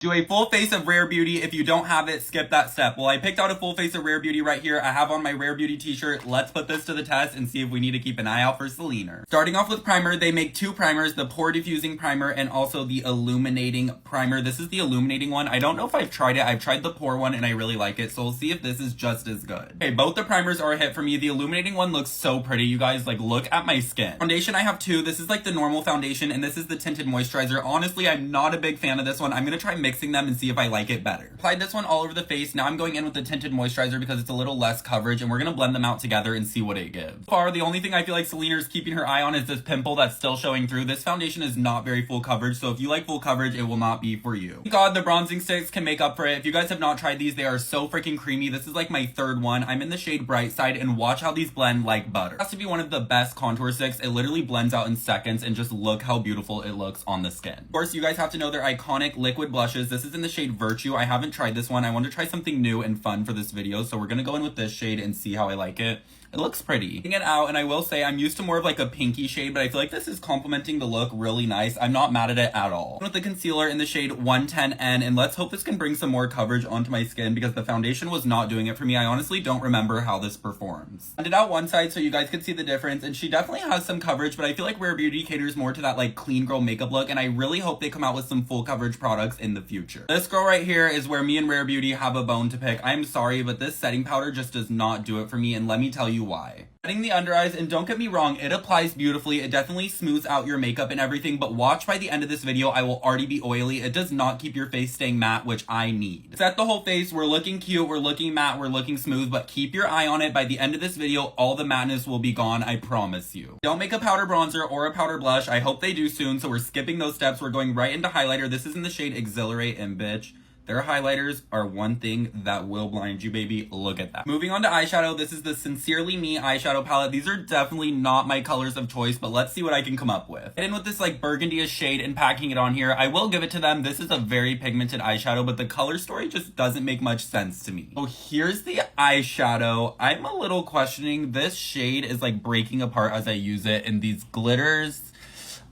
Do a full face of Rare Beauty. If you don't have it, skip that step. Well, I picked out a full face of Rare Beauty right here. I have on my Rare Beauty t-shirt. Let's put this to the test and see if we need to keep an eye out for Selena. Starting off with primer, they make two primers, the Pore Diffusing Primer and also the Illuminating Primer. This is the illuminating one. I don't know if I've tried it. I've tried the Pore one and I really like it, so we'll see if this is just as good. Okay, both the primers are a hit for me. The illuminating one looks so pretty, you guys. Like, look at my skin. Foundation, I have two. This is like the normal foundation and this is the tinted moisturizer. Honestly, I'm not a big fan of this one. I'm gonna try mixing them and see if I like it better. Applied this one all over the face. Now I'm going in with the tinted moisturizer because it's a little less coverage and we're gonna blend them out together and see what it gives. So far, the only thing I feel like Selena is keeping her eye on is this pimple that's still showing through. This foundation is not very full coverage, so if you like full coverage, it will not be for you. Thank God, the bronzing sticks can make up for it. If you guys have not tried these, they are so freaking creamy. This is like my third one. I'm in the shade Bright Side and watch how these blend like butter. It has to be one of the best contour sticks. It literally blends out in seconds and just look how beautiful it looks on the skin. Of course, you guys have to know their iconic liquid blushes. This is in the shade Virtue. I haven't tried this one. I want to try something new and fun for this video, so we're gonna go in with this shade and see how I like it. It looks pretty. Taking it out, and I will say I'm used to more of like a pinky shade, but I feel like this is complementing the look really nice. I'm not mad at it at all. With the concealer in the shade 110N, and let's hope this can bring some more coverage onto my skin because the foundation was not doing it for me. I honestly don't remember how this performs. Blended out one side so you guys could see the difference, and she definitely has some coverage, but I feel like Rare Beauty caters more to that like clean girl makeup look, and I really hope they come out with some full coverage products in the future. This girl right here is where me and Rare Beauty have a bone to pick. I'm sorry, but this setting powder just does not do it for me, and let me tell you why. Setting the under eyes, and don't get me wrong, it applies beautifully. It definitely smooths out your makeup and everything, but watch by the end of this video, I will already be oily. It does not keep your face staying matte, which I need. Set the whole face. We're looking cute, we're looking matte, we're looking smooth, but keep your eye on it. By the end of this video, all the matteness will be gone, I promise you. Don't make a powder bronzer or a powder blush. I hope they do soon, so we're skipping those steps. We're going right into highlighter. This is in the shade Exhilarate, and bitch, their highlighters are one thing that will blind you, baby. Look at that. Moving on to eyeshadow, this is the Sincerely Me eyeshadow palette. These are definitely not my colors of choice, but let's see what I can come up with. Get in with this like burgundy-ish shade and packing it on here. I will give it to them. This is a very pigmented eyeshadow, but the color story just doesn't make much sense to me. So here's the eyeshadow. I'm a little questioning. This shade is like breaking apart as I use it, and these glitters,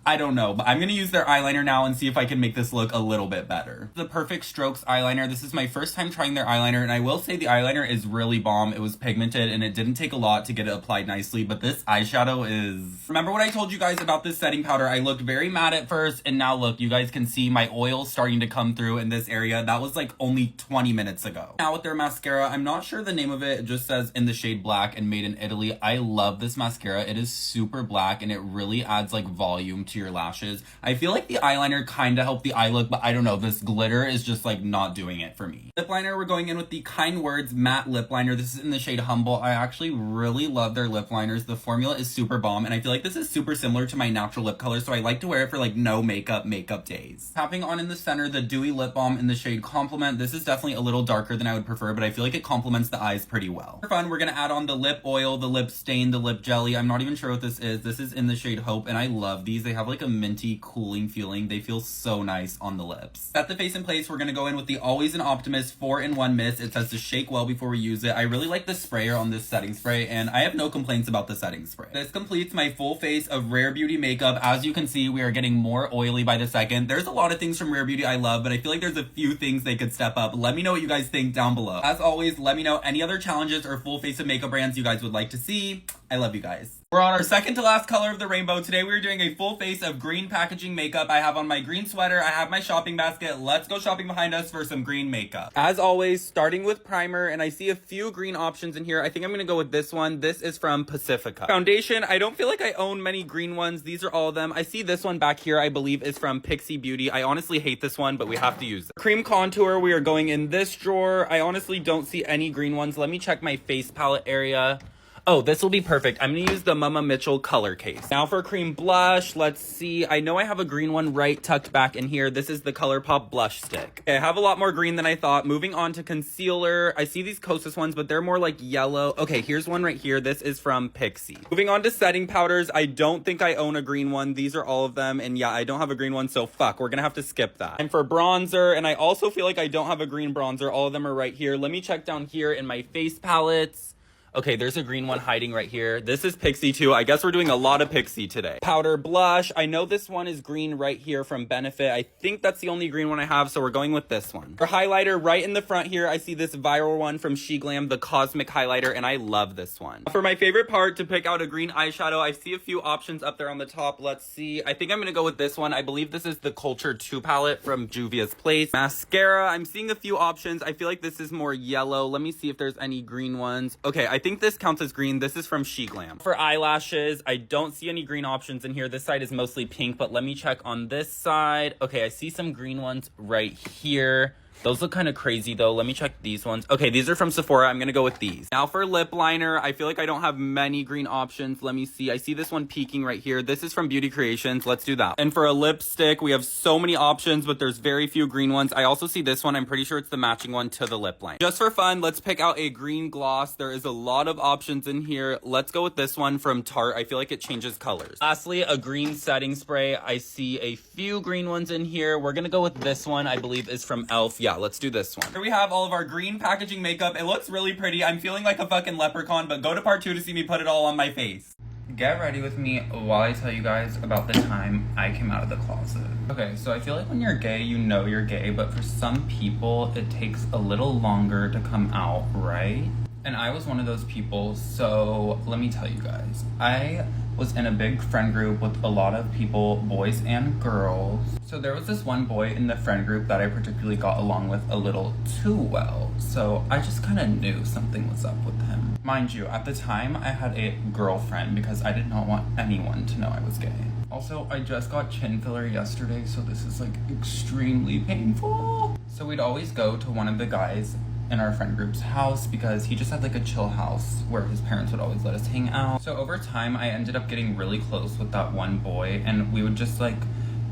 I don't know, but I'm gonna use their eyeliner now and see if I can make this look a little bit better. The Perfect Strokes eyeliner. This is my first time trying their eyeliner, and I will say the eyeliner is really bomb. It was pigmented and it didn't take a lot to get it applied nicely, but this eyeshadow is... Remember what I told you guys about this setting powder? I looked very matte at first, and now look, you guys can see my oil starting to come through in this area. That was like only 20 minutes ago. Now with their mascara, I'm not sure the name of it. It just says in the shade Black and made in Italy. I love this mascara. It is super black and it really adds like volume to your lashes. I feel like the eyeliner kind of helped the eye look, but I don't know, this glitter is just like not doing it for me. Lip liner, we're going in with the Kind Words matte lip liner. This is in the shade Humble. I actually really love their lip liners. The formula is super bomb, and I feel like this is super similar to my natural lip color, so I like to wear it for like no makeup days. Tapping on in the center, the Dewy Lip Balm in the shade Compliment. This is definitely a little darker than I would prefer, but I feel like it complements the eyes pretty well. For fun, we're gonna add on the lip oil, the lip stain, the lip jelly. I'm not even sure what this is. This is in the shade Hope, and I love these. They have like a minty, cooling feeling. They feel so nice on the lips. Set the face in place. We're gonna go in with the Always an Optimist 4-in-1 mist. It says to shake well before we use it. I really like the sprayer on this setting spray, and I have no complaints about the setting spray. This completes my full face of Rare Beauty makeup. As you can see, we are getting more oily by the second. There's a lot of things from Rare Beauty I love, but I feel like there's a few things they could step up. Let me know what you guys think down below. As always, let me know any other challenges or full face of makeup brands you guys would like to see. I love you guys. We're on our second to last color of the rainbow. Today we're doing a full face of green packaging makeup. I have on my green sweater. I have my shopping basket. Let's go shopping behind us for some green makeup. As always, starting with primer, and I see a few green options in here. I think I'm gonna go with this one. This is from Pacifica. Foundation, I don't feel like I own many green ones. These are all of them. I see this one back here, I believe is from Pixie Beauty. I honestly hate this one, but we have to use it. Cream contour, we are going in this drawer. I honestly don't see any green ones. Let me check my face palette area. Oh, this will be perfect. I'm gonna use the Mama Mitchell color case. Now for cream blush, let's see. I know I have a green one right tucked back in here. This is the ColourPop blush stick. Okay, I have a lot more green than I thought. Moving on to concealer. I see these Kosas ones, but they're more like yellow. Okay, here's one right here. This is from Pixie. Moving on to setting powders. I don't think I own a green one. These are all of them, and yeah, I don't have a green one, so fuck. We're gonna have to skip that. And for bronzer, and I also feel like I don't have a green bronzer. All of them are right here. Let me check down here in my face palettes. Okay, there's a green one hiding right here. This is Pixie too. I guess we're doing a lot of Pixie today. Powder blush. I know this one is green right here from Benefit. I think that's the only green one I have, so we're going with this one. For highlighter, right in the front here, I see this viral one from SheGlam, the Cosmic Highlighter, and I love this one. For my favorite part, to pick out a green eyeshadow, I see a few options up there on the top. Let's see. I think I'm gonna go with this one. I believe this is the Culture 2 palette from Juvia's Place. Mascara, I'm seeing a few options. I feel like this is more yellow. Let me see if there's any green ones. Okay, I think this counts as green. This is from SheGlam. For eyelashes, I don't see any green options in here. This side is mostly pink, but let me check on this side. Okay, I see some green ones right here. Those look kind of crazy though. Let me check these ones. Okay, these are from Sephora. I'm gonna go with these. Now for lip liner, I feel like I don't have many green options. Let me see. I see this one peeking right here. This is from Beauty Creations. Let's do that. And for a lipstick, we have so many options, but there's very few green ones. I also see this one. I'm pretty sure it's the matching one to the lip line. Just for fun, let's pick out a green gloss. There is a lot of options in here. Let's go with this one from Tarte. I feel like it changes colors. Lastly, a green setting spray. I see a few green ones in here. We're gonna go with this one. I believe is from e.l.f. Yeah, let's do this one. Here we have all of our green packaging makeup. It looks really pretty. I'm feeling like a fucking leprechaun, but go to part 2 to see me put it all on my face. Get ready with me while I tell you guys about the time I came out of the closet. Okay, so I feel like when you're gay, you know you're gay, but for some people, it takes a little longer to come out, right? And I was one of those people, so let me tell you guys. I was in a big friend group with a lot of people, boys and girls. So there was this one boy in the friend group that I particularly got along with a little too well. So I just kind of knew something was up with him. Mind you, at the time I had a girlfriend because I did not want anyone to know I was gay. Also, I just got chin filler yesterday, so this is like extremely painful. So we'd always go to one of the guys in our friend group's house because he just had like a chill house where his parents would always let us hang out. So over time, I ended up getting really close with that one boy, and we would just like,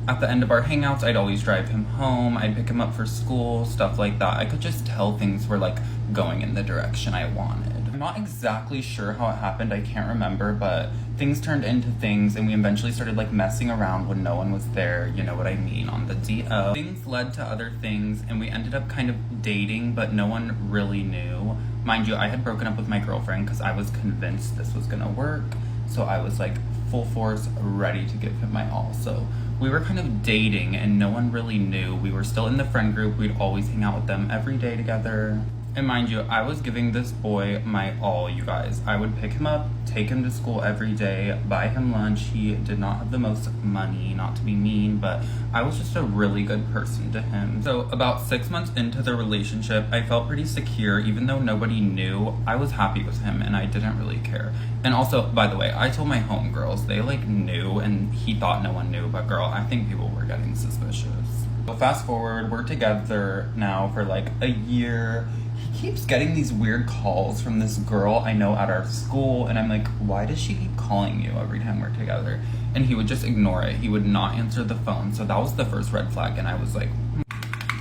at the end of our hangouts, I'd always drive him home, I'd pick him up for school, stuff like that. I could just tell things were like going in the direction I wanted. I'm not exactly sure how it happened, I can't remember, but things turned into things and we eventually started like messing around when no one was there, you know what I mean, on the DL. Things led to other things and we ended up kind of dating, but no one really knew. Mind you, I had broken up with my girlfriend because I was convinced this was gonna work. So I was like full force, ready to give him my all. So we were kind of dating and no one really knew. We were still in the friend group. We'd always hang out with them every day together. And mind you, I was giving this boy my all, you guys. I would pick him up, take him to school every day, buy him lunch. He did not have the most money, not to be mean, but I was just a really good person to him. So about 6 months into the relationship, I felt pretty secure. Even though nobody knew, I was happy with him and I didn't really care. And also, by the way, I told my homegirls, they like knew and he thought no one knew, but girl, I think people were getting suspicious. So fast forward, we're together now for like a year. He keeps getting these weird calls from this girl I know at our school, and I'm like, why does she keep calling you every time we're together? And he would just ignore it. He would not answer the phone. So that was the first red flag, and I was like,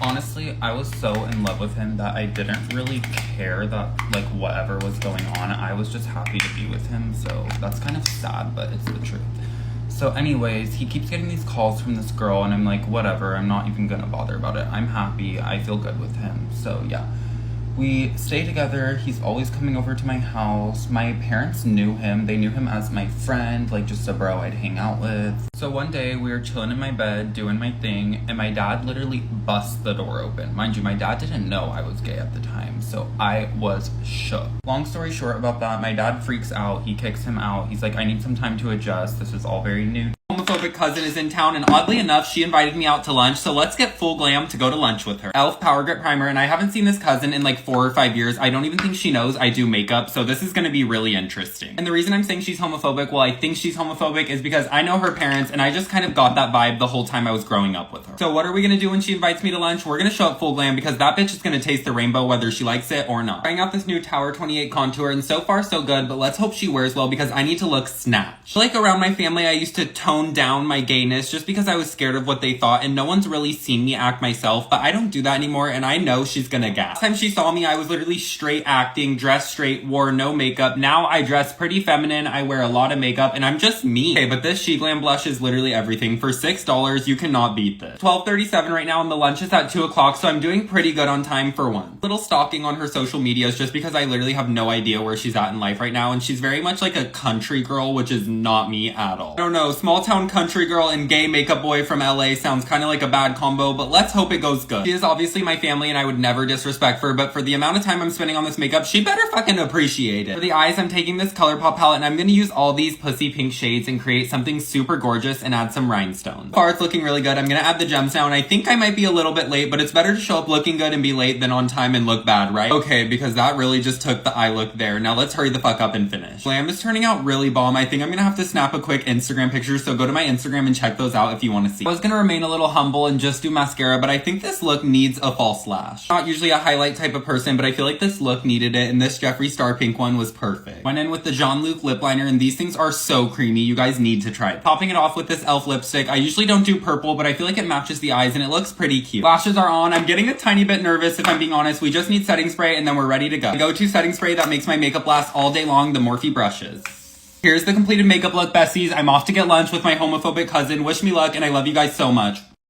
honestly, I was so in love with him that I didn't really care that like whatever was going on. I was just happy to be with him. So that's kind of sad, but it's the truth. So anyways, he keeps getting these calls from this girl, and I'm like, whatever, I'm not even gonna bother about it. I'm happy, I feel good with him. So yeah. We stay together. He's always coming over to my house. My parents knew him. They knew him as my friend, like just a bro I'd hang out with. So one day we were chilling in my bed, doing my thing, and my dad literally busts the door open. Mind you, my dad didn't know I was gay at the time, so I was shook. Long story short about that, my dad freaks out. He kicks him out. He's like, I need some time to adjust. This is all very new. Homophobic cousin is in town, and oddly enough, she invited me out to lunch, so let's get full glam to go to lunch with her. e.l.f. Power Grip Primer, and I haven't seen this cousin in like 4 or 5 years. I don't even think she knows I do makeup, so this is gonna be really interesting. And the reason I'm saying she's homophobic, well, I think she's homophobic, is because I know her parents, and I just kind of got that vibe the whole time I was growing up with her. So what are we gonna do when she invites me to lunch? We're gonna show up full glam, because that bitch is gonna taste the rainbow whether she likes it or not. Trying out this new Tower 28 contour, and so far so good, but let's hope she wears well, because I need to look snatched. Like around my family, I used to tone down my gayness just because I was scared of what they thought, and no one's really seen me act myself, but I don't do that anymore, and I know she's gonna gasp. Last time she saw me, I was literally straight acting, dressed straight, wore no makeup. Now I dress pretty feminine, I wear a lot of makeup, and I'm just me. Okay, but this SheGlam blush is is literally everything. For $6, you cannot beat this. 12:37 right now and the lunch is at 2 o'clock, so I'm doing pretty good on time for one. Little stalking on her social medias just because I literally have no idea where she's at in life right now, and she's very much like a country girl, which is not me at all. I don't know, small town country girl and gay makeup boy from LA sounds kind of like a bad combo, but let's hope it goes good. She is obviously my family and I would never disrespect her, but for the amount of time I'm spending on this makeup, she better fucking appreciate it. For the eyes, I'm taking this ColourPop palette and I'm gonna use all these pussy pink shades and create something super gorgeous and add some rhinestones. So far, it's looking really good. I'm gonna add the gems now, and I think I might be a little bit late, but it's better to show up looking good and be late than on time and look bad, right? Okay, because that really just took the eye look there. Now let's hurry the fuck up and finish. Glam is turning out really bomb. I think I'm gonna have to snap a quick Instagram picture, so go to my Instagram and check those out if you want to see. I was gonna remain a little humble and just do mascara, but I think this look needs a false lash. Not usually a highlight type of person, but I feel like this look needed it, and this Jeffree Star pink one was perfect. Went in with the Jean-Luc lip liner, and these things are so creamy. You guys need to try it. Topping it off with this e.l.f. lipstick. I usually don't do purple, but I feel like it matches the eyes and it looks pretty cute. Lashes are on. I'm getting a tiny bit nervous if I'm being honest. We just need setting spray and then we're ready to go. The go-to setting spray that makes my makeup last all day long, the Morphe brushes. Here's the completed makeup look, besties. I'm off to get lunch with my homophobic cousin. Wish me luck and I love you guys so much.